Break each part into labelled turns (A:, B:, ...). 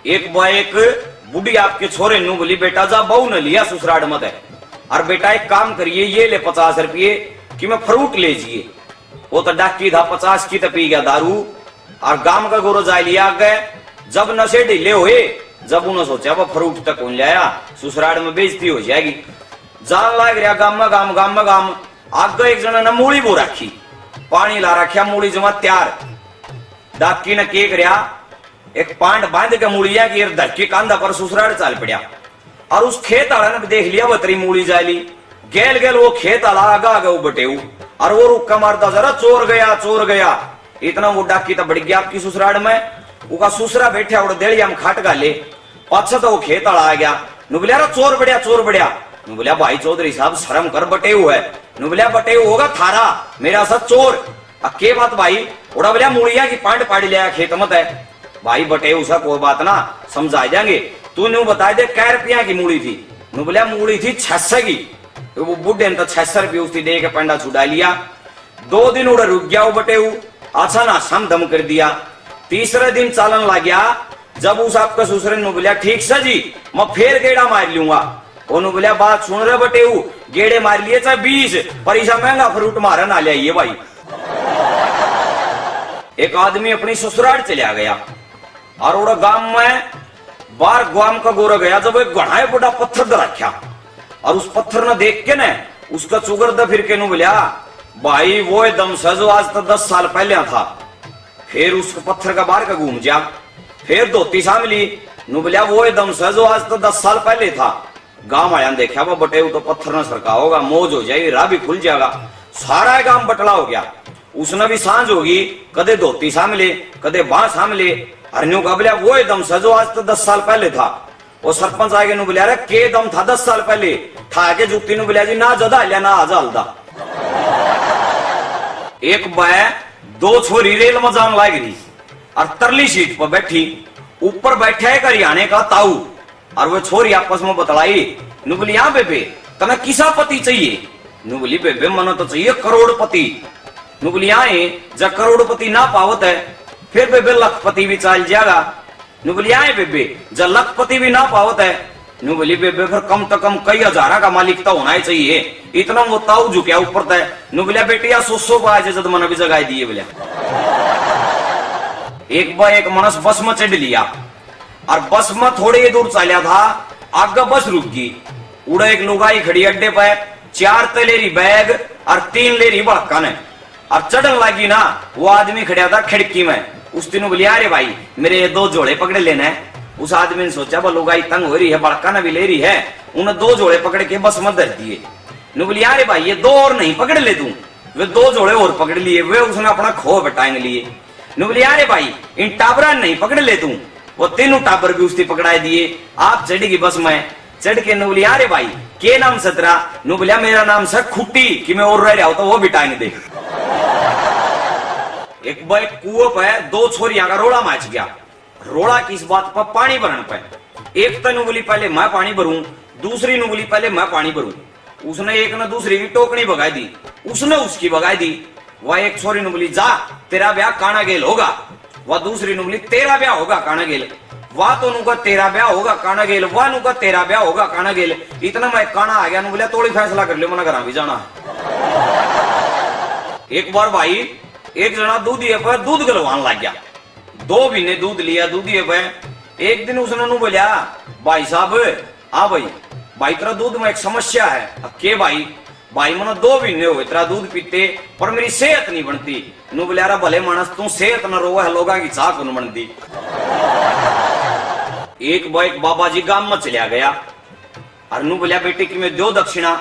A: एक बार एक बुढ़ी आपके छोरे नु बोली बेटा जा बहू न लिया ससुराल मत है और बेटा एक काम करिए ये ले 50 रुपये कि मैं फ्रूट ले जिए। वो तो डाकी था 50 की तो पी गया दारू और गांव का गोरो जा लिया गए। जब नशे ढीले हुए जब उन्होंने सोचा वो फ्रूट तक कौन लाया ससुराल में बेइज्जती हो जाएगी। जान लाग रहा गाम में गाम आगे एक जना ने मूली बो रखी पानी ला रखा मूली जमा तैयार। डाकी ने के करया एक पांड बांध के मूलिया की धक्की कांधा पर ससुराल चल पड़ा और उस खेत वाला ने देख लिया बतरी मूली जाली गेल गेल वो खेत वाला आगा आगे बटेऊ और वो रुक्का मारता जरा चोर गया। इतना वो डाकी तो बढ़ गया आपकी ससुराल में उसका ससुरा बैठा और देड़िया में खाट गाले पाछा तो वो खेत वाला आ गया नु बोलिया चोर बढ़िया नु बोलिया भाई चौधरी साहब शर्म कर बटेऊ है नु बोलिया बटेऊ होगा थारा मेरा सा चोर के बात भाई उड़ा बोलिया मूलिया की पांड पाड़ी लिया खेत मत है भाई बटेऊ सा कोई बात ना समझा जाएंगे तू नु बता दे कै रुपया की मूली थी नु बोलिया मूली थी 600 की वो बुढ़े ने तो 600 रुपये उसकी दे के पंडा छुड़ा लिया। 2 दिन उड़ा रुक गया वो बटेऊ अच्छा ना सम दम कर दिया। तीसरे दिन चालन लग गया जब उस आपका ससुर ने बोलिया ठीक सा जी मैं फिर गेड़ा मार लूंगा। उन्होंने बोलिया बात सुन रहे बटेऊ गेड़े मार लिए चाहे 20 पर ऐसा महंगा फ्रूट मारा ना लिया भाई। एक आदमी अपनी ससुराल चला गया और उड़ा गांव में बार गांव का गोरा गया जब एक गढ़ाए बड़ा पत्थर रखा और उस पत्थर ने देख के न उसका चुगर द फिर के नु बोलिया भाई वो एकदम सजो आज तो 10 साल पहले था। फिर उस पत्थर का बाहर का घूम जा फिर धोती सामली नु बोलिया वो एकदम सजो आज तो 10 साल पहले था। गांव आया देखा वो बटे तो पत्थर न सरका होगा मौज हो जाएगी राह भी खुल जाएगा सारा गांव बटला हो गया। उसने भी सांझ होगी कदे धोती सामले कदे बाह सामले हरन्यों का बोलिया वो एकदम सजो आज तो 10 साल पहले था। वो सरपंच आगे नु बोलिया के दम था 10 साल पहले था के जुत्ती नु बोलिया जी ना जदा लिया ना आजा हल्दा। एक बाय 2 छोरी रेल में जान लाग रही और तरली सीट पर बैठी ऊपर बैठा है हरियाणे का ताऊ और वो छोरी आपस में बतलाई नु बोली यहाँ बेबे तने किसा पति चाहिए नु बोली बेबे मनो तो चाहिए करोड़पति नु बोली यहाँ जब करोड़पति ना पावत है फिर बेबे लखपति भी चल जाएगा नु बोली आए बेबे जब लखपति भी ना पावत है नु बोली बेबे फिर कम तो कम कई हजारा का मालिक तो होना ही चाहिए इतना वो ताऊ झुकिया ऊपर तय नु बोलिया बेटे या 100 पाए जद मन भी जगाई दिए बोलिया। एक बार एक मनस बस में चढ़ लिया और बस में थोड़ी दूर चलिया था आगे बस रुक गई उड़ा एक लुगाई खड़ी अड्डे पर 4 तलेरी बैग और 3 लेरी बड़का ने और चढ़न लगी ना वो आदमी खड़ा था खिड़की में उस दिन बोलिया अरे भाई मेरे 2 जोड़े पकड़े लेना है। उस आदमी ने सोचा वो लुगाई तंग हो रही है बड़का ने भी ले रही है उन्हें 2 जोड़े पकड़ के बस में धर दिए। नु बोलिया अरे भाई ये 2 और नहीं पकड़ ले तू वे 2 जोड़े और पकड़ लिए वे उसने अपना खो बटाएंग लिए। नु बोलिया अरे भाई इन टाबरा नहीं पकड़ ले तू वो 3 टाबर भी उसने पकड़ाए दिए। आप चढ़ेगी बस में चढ़ के नु बोलिया अरे भाई के नाम सतरा नु बोलिया मेरा नाम सर खुट्टी कि मैं और रह रहा हूं तो वो बिटाएंगे दे। एक बार कुओं पे 2 छोरियां का रोड़ा मच गया रोड़ा किस बात पर पानी भरने पे एक तो नुगली पहले मैं पानी भरूं दूसरी नुगली पहले मैं पानी भरूं। उसने एक ने दूसरी की टोकनी भगाई दी उसने उसकी भगाई दी। वह एक छोरी नुगली जा तेरा ब्याह काना गेल होगा वह दूसरी नुगली तेरा ब्याह होगा काना गेल वह तो नुका तेरा ब्याह होगा काना गेल वह नुका तेरा ब्याह होगा काना गेल। इतना मैं काना आ गया नुगलिया तोड़ी फैसला कर लिया मना घर भी जाना। एक बार भाई एक जना दूधिये पर दूध गलवान लग गया 2 महीने दूध लिया दूधिये पे। एक दिन उसने नु बोलिया भाई साहब हाँ भाई तेरा दूध में एक समस्या है के भाई मैंने 2 महीने हुए तेरा दूध पीते पर मेरी सेहत नहीं बनती। नु बोलिया भले मानस तू सेहत न रोवा है लोगों की चाह नहीं बनती। एक बार एक बाबा जी गांव में चलिया गया और नु बोलिया बेटे की मैं दो दक्षिणा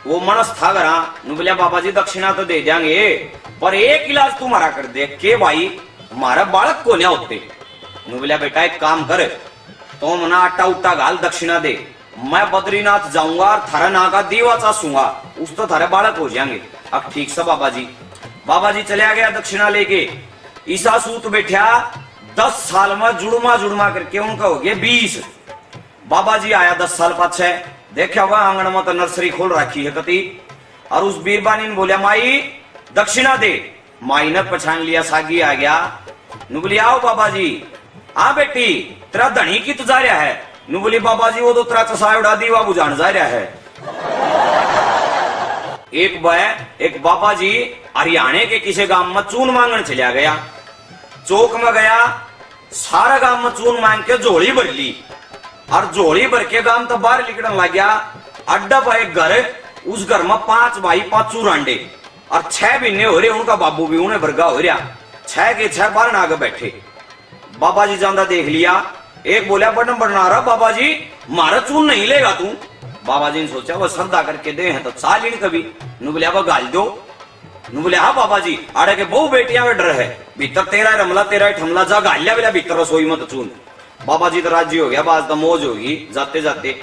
A: वो मनस था गरा नु बोलिया बाबा जी दक्षिणा तो दे देंगे पर एक इलाज तुम्हारा कर दे के भाई हमारा बालक को नहीं होते। नु बोलिया बेटा एक काम कर तो मना आटा उट्टा गाल दक्षिणा दे मैं बद्रीनाथ जाऊंगा और थारा ना का दीवा चासूंगा उस तो थारे बालक हो जाएंगे। अब ठीक सा बाबा जी चले गया दक्षिणा लेके ईसा सूत बैठा 10 साल में जुड़मा करके उनका हो गया 20। बाबा जी आया 10 साल पाछे देखा हुआ आंगन में तो नर्सरी खोल रखी है कति और उस बीरबानी ने बोलिया माई दक्षिणा दे। माई ने पहचान लिया सागी आ गया नु बोली आओ बाबा जी हाँ बेटी तेरा धनी की तो जा रहा है। नु बोली बाबा जी वो तो तेरा चसाया उड़ा दीवा बुझान जा रहा है। एक बाबा जी हरियाणा के किसी गांव में चून मांगने चलिया गया। चौक में गया, सारा गांव में चून मांग के झोली भर ली और झोली भर के गांव तो बाहर निकलने लग गया। अड्डा पर एक घर, उस घर में 5 भाई 5 चूरांडे और 6 महीने हो रहे, उनका बाबू भी उन्हें भरगा हो रहा। 6 के 6 बाहर आगे बैठे। बाबा जी जाना देख लिया। एक बोला बटन बना रहा, बाबा जी मारा चून नहीं लेगा तू। बाबा जी ने सोचा वो श्रद्धा करके दे हैं तो चाल ही कभी। नु बोलिया वो गाल दो। नु बोले हाँ बाबा जी आड़े के बहु बेटियां में डर है, भीतर तेरा रमला तेरा ठमला जा गालिया बोलिया भीतर रसोई में तो चून। बाबा जी तो राजी हो गया, बाज तो मौज होगी। जाते जाते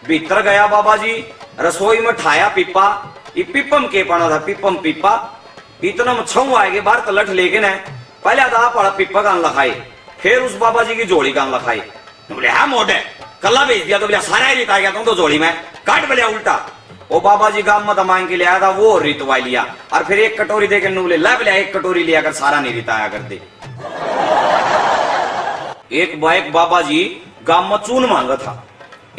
A: भीतर गया बाबा जी, रसोई में ठाया पीपा। ये पीपम के पाना था, पीपम पीपा इतना में छऊ आएगे बाहर तो लठ लेके न पहले आधा पड़ा पीपा कान लखाए, फिर उस बाबा जी की जोड़ी कान लखाई। बोले हाँ मोटे कल्ला भेज दिया तो बोले सारा ही रिता गया तुम तो जोड़ी में काट बोलिया उल्टा। वो बाबा जी गांव में मांग के ले आया था, वो रितवा लिया और फिर एक कटोरी दे के बोले ला बोलिया एक कटोरी लिया कर सारा नहीं रिताया कर दे। एक बाबा जी गांव में चून मांगा था।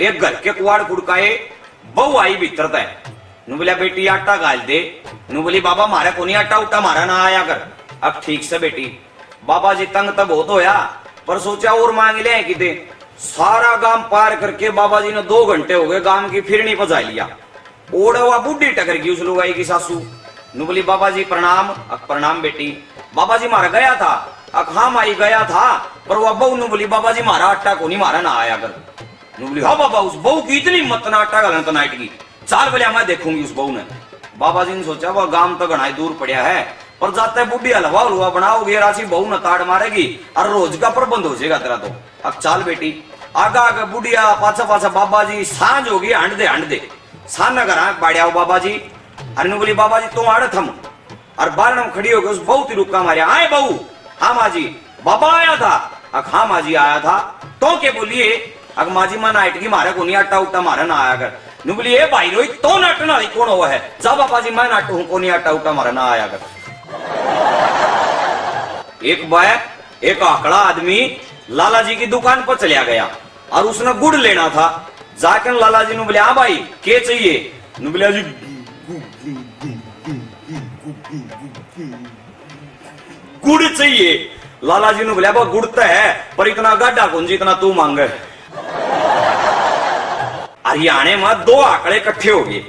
A: एक घर के कुआड़ कुड़काए बहु आई भीतर तय। नु बोलिया बेटी आटा गाल दे। नु बोली बाबा मारे को नहीं आटा उटा मारा ना आया कर। अब ठीक से बेटी। बाबा जी तंग तब हो तो या पर सोचा और मांग ले कि दे। सारा गांव पार करके बाबा जी ने 2 घंटे हो गए गांव की फिरनी पजा लिया। ओढ़ा हुआ बुढ़ी टकर गई उस लुगाई की सासू। नु बोली बाबा जी प्रणाम। प्रणाम बेटी। बाबा जी मारा गया था। हाँ माई गया था, पर वह बहू नु बोली बाबा जी मारा आटा को नहीं मारा ना आया कर। नु बोली हाँ बाबा उस बहू की इतनी मत ना आटा गलन तो नाइट की चाल बोलिया मैं देखूंगी उस बहू ने। बाबा जी ने सोचा वह गांव तो घना दूर पड़ा है, पर जाते बुढ़ी हलवा हलवा बनाओगे राशि बहू न ताड़ मारेगी और रोज का प्रबंध हो जाएगा तेरा। तो अब चाल बेटी आगा आगे बुढ़िया पाछा पाछा बाबा जी सांझ होगी हंड दे सान घर बाड़िया बाबा जी। अरे बोली बाबा जी तुम आड़े थम और बारण खड़ी हो गई उस बहू ती रुका मारिया आए बहू। हाँ माँ जी बाबा आया था। हाँ माँ जी आया था तो के बोलिए अग माँ जी मैं नाइट की मारे को नहीं आटा उटा मारे ना आया कर। नु बोली ए भाई रोहित तो नाटना कौन हुआ है जा बाबा जी मैं नाटू हूं को नहीं आटा उटा मारे ना आया कर। एक आकड़ा आदमी लाला जी की दुकान पर चलिया गया और उसने गुड़ लेना था। जाकर लाला जी ने बोले हाँ भाई क्या चाहिए। नु बोलिया जी गुड़ चाहिए। लाला जी ने बोलिया गुड़ तो है पर इतना गाढ़ा कौन जी इतना तू मांगे। हरियाणा में 2 आंकड़े इकट्ठे हो गए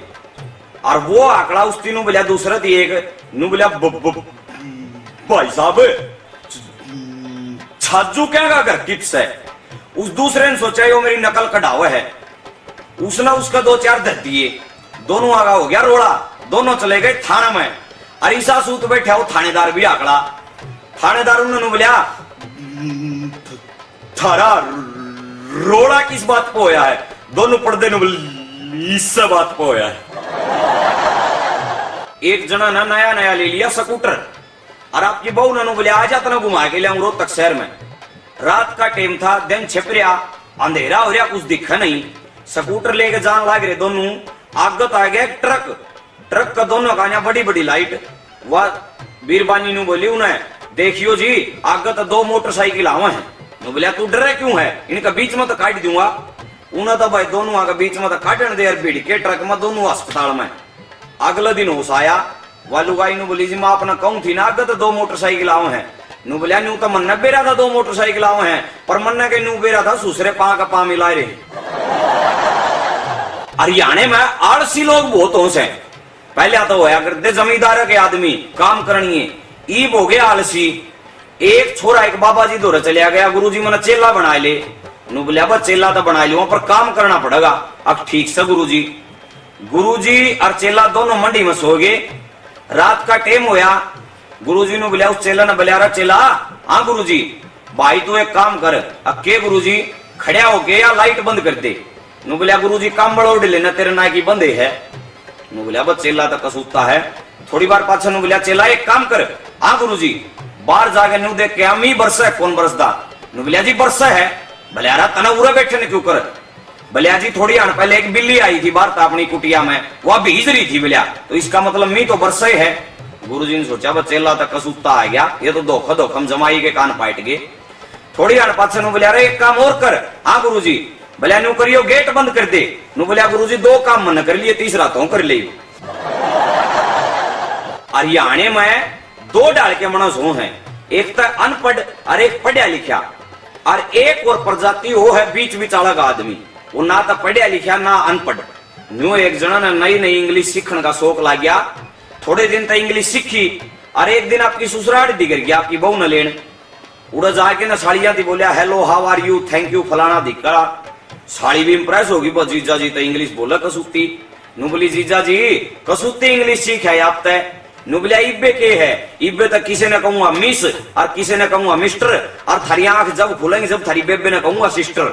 A: और वो आंकड़ा उस तीनों बोलिया दूसरा थी एक नु बोलिया भाई साहब छाजू क्या घर किप्स है। उस दूसरे ने सोचा यो मेरी नकल कढ़ावा है। उसने उसका 2-4 धर दिए, दोनों आगा हो गया रोड़ा। दोनों चले गए थाना में। अरीसा सूत बैठा वो थानेदार भी आंकड़ा। थानेदार उन्होंने बोलिया थारा रोड़ा किस बात को होया है। दोनों पर्दे इस बात को होया है। एक जना ना नया ले लिया स्कूटर और आपकी बहू ने बोले आ जाता ना घुमा के लिया रोहतक शहर में। रात का टाइम था, दिन छिप रहा, अंधेरा हो रहा, कुछ दिखा नहीं। स्कूटर लेके जान लाग रहे दोनों। आगत आ गया ट्रक का दोनों का बड़ी बड़ी लाइट। वह बीरबानी ने बोली उन्हें देखियो जी आगत 2 मोटरसाइकिल आवा है। बोलिया तू डरे क्यों है, इनका बीच में तो काट दूंगा। उन्हें तो भाई दोनों आगे बीच में तो काटने दे भीड़ के ट्रक में दोनों अस्पताल में। अगले दिन होश आया। वालू गाई ने बोली जी मैं अपना कहूं थी ना आगे तो 2 मोटरसाइकिल आवे हैं। नु बोलिया न्यू तो मन बेरा था 2 मोटरसाइकिल आवे हैं, पर मन के न्यू बेरा था दूसरे पा का पा मिला रहे। हरियाणा में आलसी लोग बहुत होश है। पहले तो होया करते जमींदार के आदमी काम करनी ईब हो गया आलसी। एक छोरा एक बाबा जी दौरे चलिया गया, गुरुजी मैंने चेला बना ले। नु बोलिया चेला तो बना लियो पर काम करना पड़ेगा। अब ठीक से गुरुजी और चेला दोनों मंडी में सो गए। रात का टाइम होया। गुरुजी ने बोलिया उस चेला ने बोलिया चेला हाँ गुरुजी भाई तू एक काम कर। अब के गुरुजी खड़िया हो गया या लाइट बंद कर दे। नु बोलिया गुरुजी काम बड़ा उड़ लेना तेरे ना की बंदे है। नु बोलिया चेला तो कसूता है। थोड़ी बार पाछा नु बोलिया चेला एक काम कर हाँ गुरुजी बाहर जाके नु देख के मी बरसा है कौन बरसदा। नु बोलिया जी बरसा है। भले तना उरे बैठे ने क्यों कर। भलिया जी थोड़ी आन पहले एक बिल्ली आई थी बाहर अपनी कुटिया में, वह भीज रही थी भलिया, तो इसका मतलब मी तो बरसा ही है। गुरुजी ने सोचा चेला तक कसूता आ गया, ये तो धोखम जमाई के कान पाट गए। थोड़ी आन पाछे नु बोलिया अरे एक काम और कर। हाँ गुरुजी। बोलिया नु करियो गेट बंद कर दे। नु बोलिया गुरुजी दो काम मन कर लिए, तीसरा तो कर ले। हरियाणे में दो डाल के मनस हो हैं, एक तो अनपढ़ और एक पढ़िया लिखा, और एक और प्रजाति वो है बीच बिचाला का आदमी, वो ना तो पढ़िया लिखा ना अनपढ़। न्यू एक जना ने नई नई इंग्लिश सीखने का शौक ला गया, थोड़े दिन तक इंग्लिश सीखी, और एक दिन आपकी ससुराल दिगर गया, आपकी बहू न लेन उड़ा जाके ना साड़िया थी, बोलिया hello how are you thank you फलाना दिखा। साड़ी भी इंप्रेस होगी, बस जीजा जी तो इंग्लिश बोला कसुती। नु बोली जीजा जी कसुती इंग्लिश सीख है आप तय। नु बोलिया इब्बे के है, इब्बे तक किसी ने कहूंगा मिस और किसी ने कहूंगा मिस्टर, और थारी आंख जब खुलेंगी जब थारी बेबे ने कहूंगा सिस्टर।